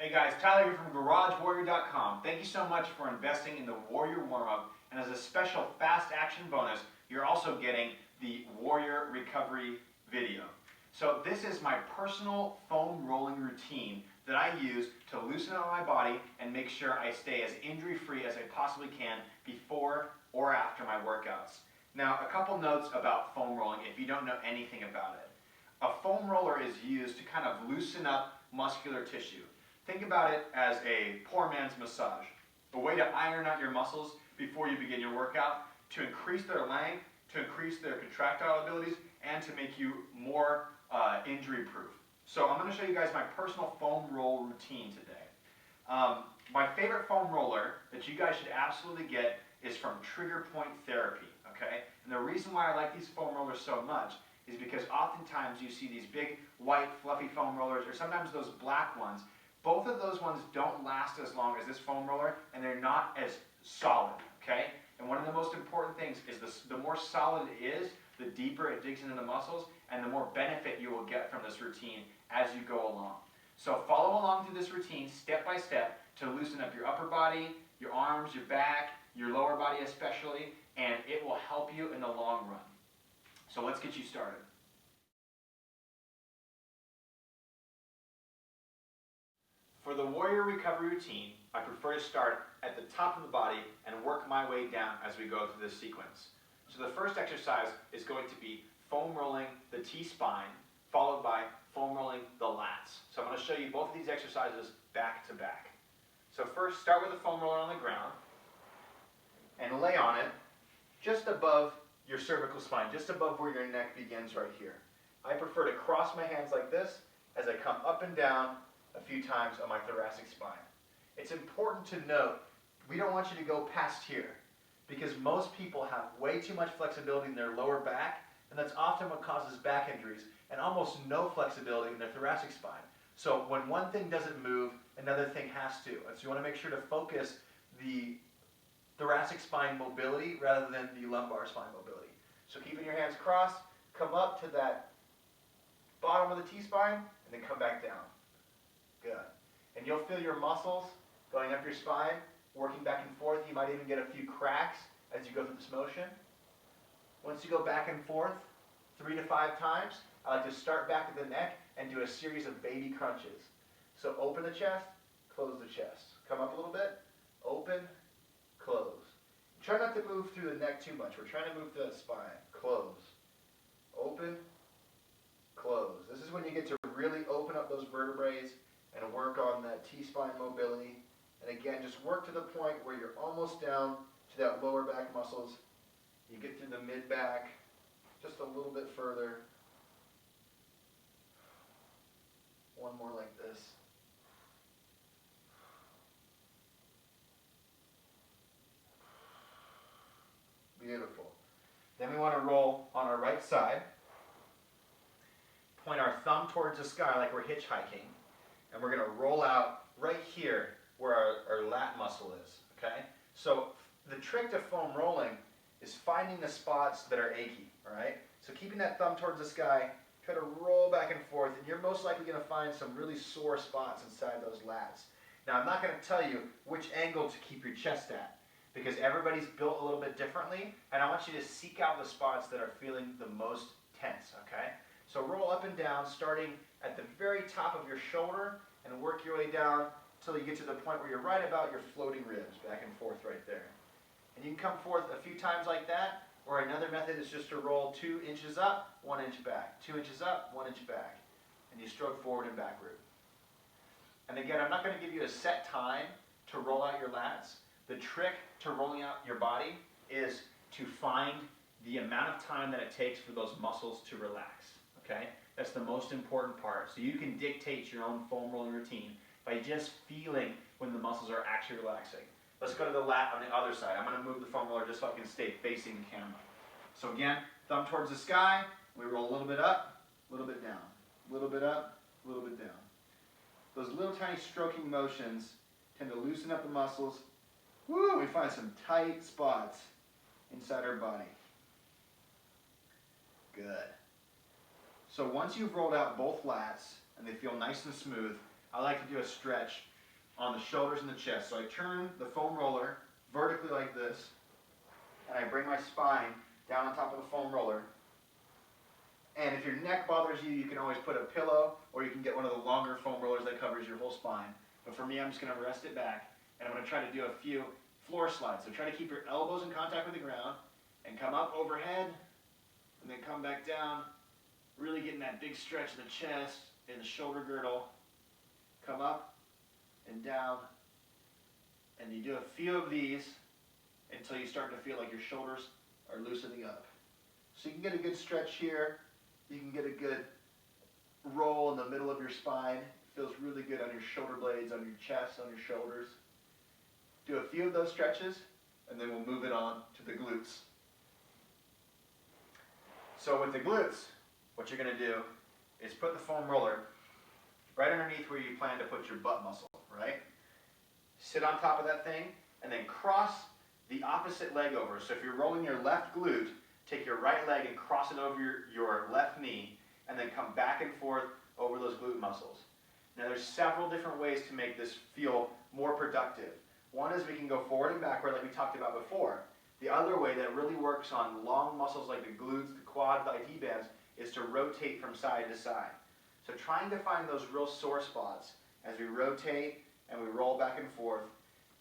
Hey guys, Tyler here from GarageWarrior.com. Thank you so much for investing in the Warrior warm-up, and as a special fast action bonus, you're also getting the Warrior recovery video. So this is my personal foam rolling routine that I use to loosen up my body and make sure I stay as injury-free as I possibly can before or after my workouts. Now, a couple notes about foam rolling if you don't know anything about it. A foam roller is used to kind of loosen up muscular tissue. Think about it as a poor man's massage, a way to iron out your muscles before you begin your workout, to increase their length, to increase their contractile abilities, and to make you more injury-proof. So I'm going to show you guys my personal foam roll routine today. My favorite foam roller that you guys should absolutely get is from Trigger Point Therapy, okay? And the reason why I like these foam rollers so much is because oftentimes you see these big, white, fluffy foam rollers, or sometimes those black ones. Both of those ones don't last as long as this foam roller, and they're not as solid, okay? And one of the most important things is the more solid it is, the deeper it digs into the muscles, and the more benefit you will get from this routine as you go along. So follow along through this routine step by step to loosen up your upper body, your arms, your back, your lower body especially, and it will help you in the long run. So let's get you started. For the Warrior recovery routine, I prefer to start at the top of the body and work my way down as we go through this sequence. So the first exercise is going to be foam rolling the T-spine, followed by foam rolling the lats. So I'm going to show you both of these exercises back to back. So first, start with the foam roller on the ground and lay on it just above your cervical spine, just above where your neck begins right here. I prefer to cross my hands like this as I come up and down a few times on my thoracic spine. It's important to note, we don't want you to go past here because most people have way too much flexibility in their lower back, and that's often what causes back injuries, and almost no flexibility in their thoracic spine. So when one thing doesn't move, another thing has to. And so you want to make sure to focus the thoracic spine mobility rather than the lumbar spine mobility. So keeping your hands crossed, come up to that bottom of the T-spine, and then come back down. Good. And you'll feel your muscles going up your spine, working back and forth. You might even get a few cracks as you go through this motion. Once you go back and forth 3 to 5 times, I like to start back at the neck and do a series of baby crunches. So open the chest, close the chest. Come up a little bit, open, close. Try not to move through the neck too much. We're trying to move through the spine. Close, open, close. This is when you get to really open up those vertebrae and work on that T-spine mobility. And again, just work to the point where you're almost down to that lower back muscles. You get through the mid-back just a little bit further. One more like this. Beautiful. Then we want to roll on our right side. Point our thumb towards the sky like we're hitchhiking. And we're going to roll out right here where our lat muscle is, okay? So the trick to foam rolling is finding the spots that are achy, all right? So keeping that thumb towards the sky, try to roll back and forth, and you're most likely going to find some really sore spots inside those lats. Now, I'm not going to tell you which angle to keep your chest at, because everybody's built a little bit differently, and I want you to seek out the spots that are feeling the most tense, okay? So roll up and down, starting at the very top of your shoulder, and work your way down until you get to the point where you're right about your floating ribs, back and forth right there. And you can come forth a few times like that, or another method is just to roll 2 inches up, 1 inch back, 2 inches up, 1 inch back, and you stroke forward and backward. And again, I'm not going to give you a set time to roll out your lats. The trick to rolling out your body is to find the amount of time that it takes for those muscles to relax, okay? That's the most important part. So you can dictate your own foam rolling routine by just feeling when the muscles are actually relaxing. Let's go to the lat on the other side. I'm going to move the foam roller just so I can stay facing the camera. So again, thumb towards the sky. We roll a little bit up, a little bit down, a little bit up, a little bit down. Those little tiny stroking motions tend to loosen up the muscles. Woo! We find some tight spots inside our body. Good. So once you've rolled out both lats and they feel nice and smooth, I like to do a stretch on the shoulders and the chest. So I turn the foam roller vertically like this, and I bring my spine down on top of the foam roller. And if your neck bothers you, you can always put a pillow, or you can get one of the longer foam rollers that covers your whole spine. But for me, I'm just going to rest it back, and I'm going to try to do a few floor slides. So try to keep your elbows in contact with the ground, and come up overhead, and then come back down, really getting that big stretch of the chest and the shoulder girdle. Come up and down, and you do a few of these until you start to feel like your shoulders are loosening up. So you can get a good stretch here. You can get a good roll in the middle of your spine. It feels really good on your shoulder blades, on your chest, on your shoulders. Do a few of those stretches, and then we'll move it on to the glutes. So with the glutes, what you're going to do is put the foam roller right underneath where you plan to put your butt muscle, right? Sit on top of that thing, and then cross the opposite leg over. So if you're rolling your left glute, take your right leg and cross it over your left knee, and then come back and forth over those glute muscles. Now there's several different ways to make this feel more productive. One is we can go forward and backward like we talked about before. The other way that really works on long muscles like the glutes, the quad, the IT bands, is to rotate from side to side. So trying to find those real sore spots as we rotate and we roll back and forth.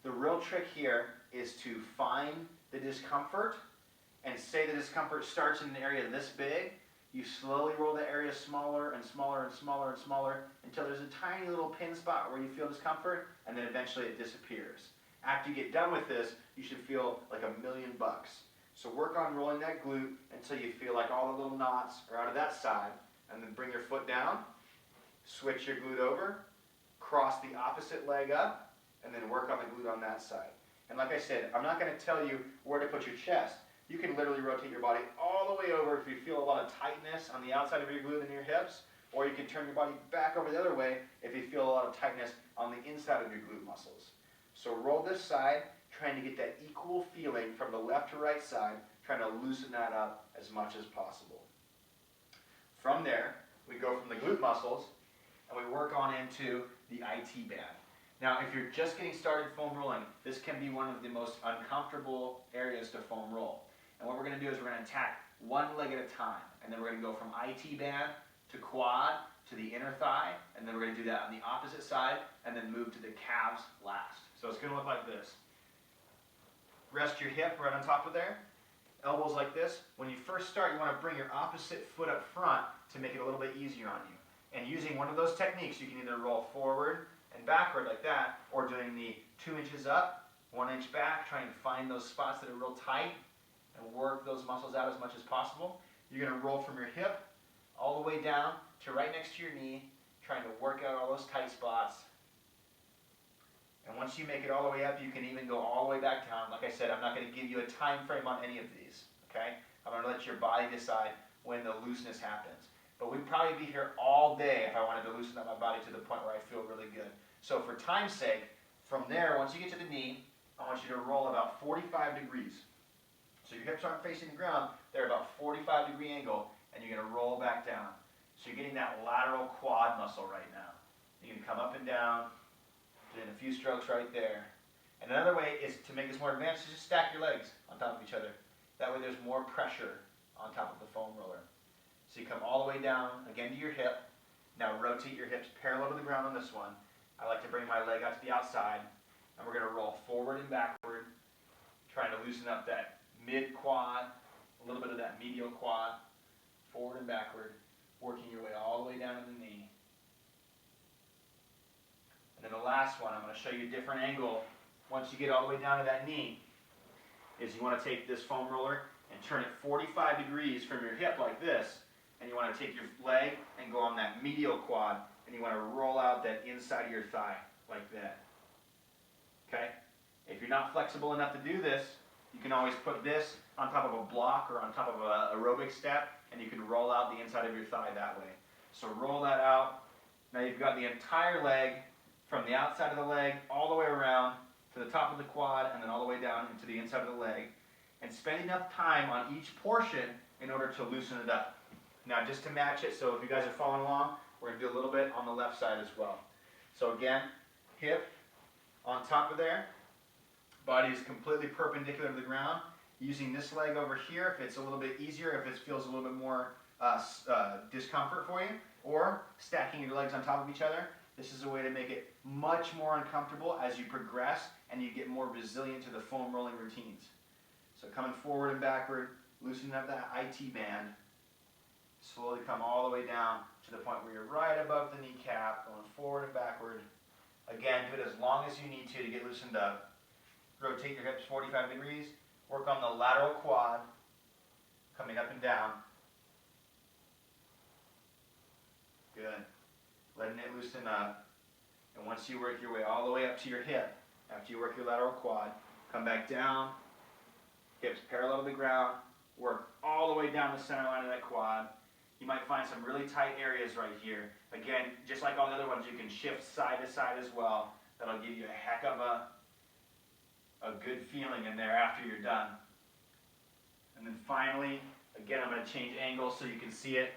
The real trick here is to find the discomfort, and say the discomfort starts in an area this big. You slowly roll the area smaller and smaller and smaller and smaller until there's a tiny little pin spot where you feel discomfort, and then eventually it disappears. After you get done with this, you should feel like $1,000,000. So work on rolling that glute until you feel like all the little knots are out of that side, and then bring your foot down, switch your glute over, cross the opposite leg up, and then work on the glute on that side. And like I said, I'm not going to tell you where to put your chest. You can literally rotate your body all the way over if you feel a lot of tightness on the outside of your glute and your hips, or you can turn your body back over the other way if you feel a lot of tightness on the inside of your glute muscles. So roll this side, trying to get that equal feeling from the left to right side, trying to loosen that up as much as possible. From there, we go from the glute muscles, and we work on into the IT band. Now, if you're just getting started foam rolling, this can be one of the most uncomfortable areas to foam roll. And what we're going to do is we're going to attack one leg at a time. And then we're going to go from IT band to quad to the inner thigh. And then we're going to do that on the opposite side and then move to the calves last. So it's going to look like this. Rest your hip right on top of there. Elbows like this. When you first start, you want to bring your opposite foot up front to make it a little bit easier on you. And using one of those techniques, you can either roll forward and backward like that, or doing the 2 inches up, 1 inch back, trying to find those spots that are real tight and work those muscles out as much as possible. You're going to roll from your hip all the way down to right next to your knee, trying to work out all those tight spots. And once you make it all the way up, you can even go all the way back down. Like I said, I'm not going to give you a time frame on any of these, okay? I'm going to let your body decide when the looseness happens. But we'd probably be here all day if I wanted to loosen up my body to the point where I feel really good. So for time's sake, from there, once you get to the knee, I want you to roll about 45 degrees. So your hips aren't facing the ground, they're about 45-degree angle, and you're going to roll back down. So you're getting that lateral quad muscle right now. You're going to come up and down, doing a few strokes right there. And another way is to make this more advanced, is just stack your legs on top of each other. That way there's more pressure on top of the foam roller. So you come all the way down, again to your hip. Now rotate your hips parallel to the ground on this one. I like to bring my leg out to the outside, and we're going to roll forward and backward, trying to loosen up that mid-quad, a little bit of that medial quad, forward and backward, working your way all the way down to the knee. And then the last one, I'm going to show you a different angle. Once you get all the way down to that knee, is you want to take this foam roller and turn it 45 degrees from your hip like this, and you want to take your leg and go on that medial quad, and you want to roll out that inside of your thigh like that. Okay? If you're not flexible enough to do this, you can always put this on top of a block or on top of an aerobic step, and you can roll out the inside of your thigh that way. So roll that out. Now you've got the entire leg from the outside of the leg all the way around to the top of the quad and then all the way down into the inside of the leg. And spend enough time on each portion in order to loosen it up. Now just to match it, so if you guys are following along, we're going to do a little bit on the left side as well. So again, hip, on top of there. Body is completely perpendicular to the ground. Using this leg over here if it's a little bit easier, if it feels a little bit more discomfort for you, or stacking your legs on top of each other. This is a way to make it much more uncomfortable as you progress and you get more resilient to the foam rolling routines. So coming forward and backward, loosening up that IT band, slowly come all the way down to the point where you're right above the kneecap, going forward and backward. Again, do it as long as you need to get loosened up. Rotate your hips 45 degrees. Work on the lateral quad, coming up and down. Good. Letting it loosen up. And once you work your way all the way up to your hip, after you work your lateral quad, come back down, hips parallel to the ground, work all the way down the center line of that quad. You might find some really tight areas right here. Again, just like all the other ones, you can shift side to side as well. That'll give you a heck of a good feeling in there after you're done. And then finally, again, I'm going to change angles so you can see it.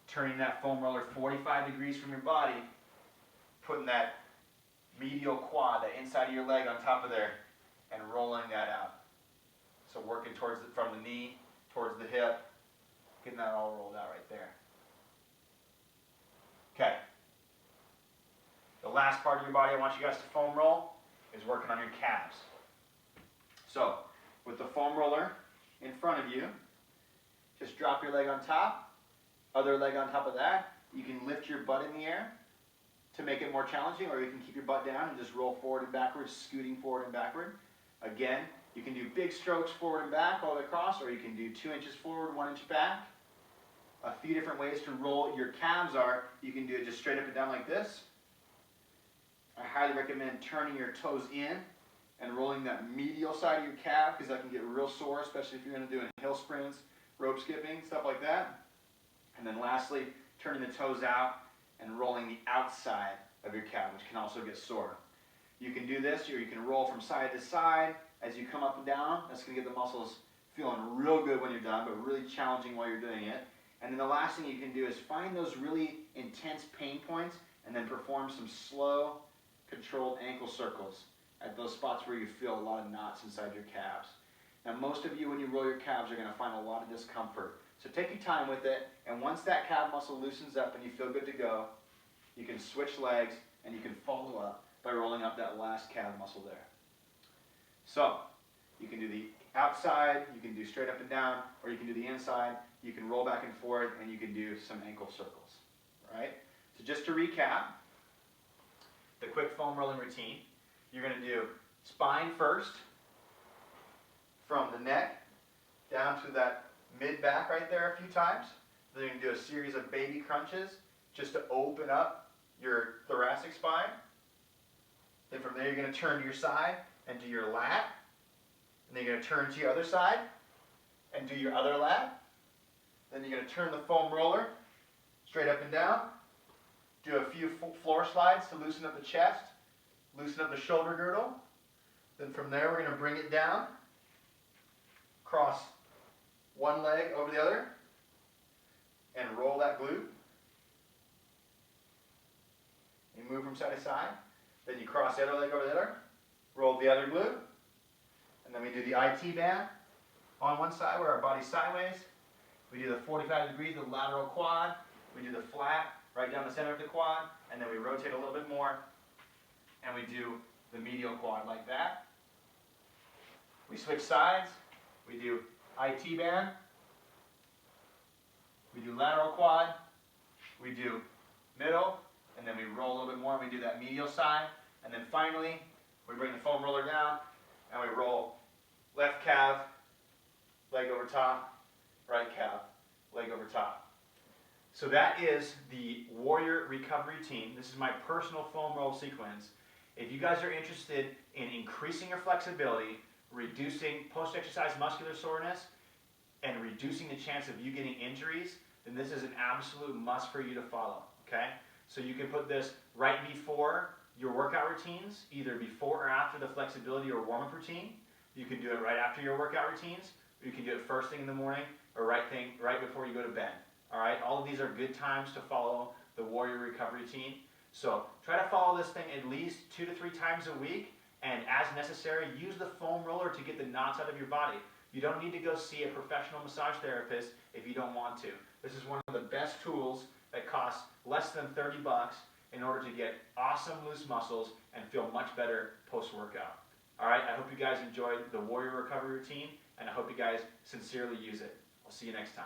Turning that foam roller 45 degrees from your body, putting that medial quad, the inside of your leg on top of there, and rolling that out. So working towards from the knee towards the hip, getting that all rolled out right there. Okay. The last part of your body I want you guys to foam roll is working on your calves. So, with the foam roller in front of you, just drop your leg on top, other leg on top of that. You can lift your butt in the air to make it more challenging, or you can keep your butt down and just roll forward and backwards, scooting forward and backward. Again, you can do big strokes forward and back all the way across, or you can do 2 inches forward, 1 inch back. A few different ways to roll your calves are, you can do it just straight up and down like this. I highly recommend turning your toes in and rolling that medial side of your calf, because that can get real sore, especially if you're going to do hill sprints, rope skipping, stuff like that. And then lastly, turning the toes out and rolling the outside of your calf, which can also get sore. You can do this, or you can roll from side to side as you come up and down. That's going to get the muscles feeling real good when you're done, but really challenging while you're doing it. And then the last thing you can do is find those really intense pain points and then perform some slow, controlled ankle circles at those spots where you feel a lot of knots inside your calves. Now, most of you, when you roll your calves, are going to find a lot of discomfort. So take your time with it, and once that calf muscle loosens up and you feel good to go, you can switch legs and you can follow up by rolling up that last calf muscle there. So, you can do the outside, you can do straight up and down, or you can do the inside. You can roll back and forth, and you can do some ankle circles. Right? So just to recap, the quick foam rolling routine, you're going to do spine first, from the neck down to that mid-back right there a few times. Then you can do a series of baby crunches just to open up your thoracic spine. Then from there you're going to turn to your side and do your lat. And then you're going to turn to your other side and do your other lat. Then you're going to turn the foam roller straight up and down. Do a few floor slides to loosen up the chest, loosen up the shoulder girdle. Then from there we're going to bring it down. Cross one leg over the other and roll that glute. You move from side to side. Then you cross the other leg over the other, roll the other glute, and then we do the IT band on one side where our body's sideways. We do the 45 degrees, the lateral quad. We do the flat right down the center of the quad, and then we rotate a little bit more, and we do the medial quad like that. We switch sides. We do IT band. We do lateral quad. We do middle, and then we roll a little bit more, and we do that medial side. And then finally, we bring the foam roller down, and we roll left calf, leg over top, right calf, leg over top. So that is the Warrior Recovery Routine. This is my personal foam roll sequence. If you guys are interested in increasing your flexibility, reducing post-exercise muscular soreness, and reducing the chance of you getting injuries, then this is an absolute must for you to follow, okay? So you can put this right before your workout routines, either before or after the flexibility or warm-up routine. You can do it right after your workout routines, or you can do it first thing in the morning, or right before you go to bed, all right? All of these are good times to follow the Warrior Recovery Routine. So try to follow this thing at least 2 to 3 times a week, And as necessary, use the foam roller to get the knots out of your body. You don't need to go see a professional massage therapist if you don't want to. This is one of the best tools that costs less than 30 bucks in order to get awesome loose muscles and feel much better post-workout. All right, I hope you guys enjoyed the Warrior Recovery Routine, and I hope you guys sincerely use it. I'll see you next time.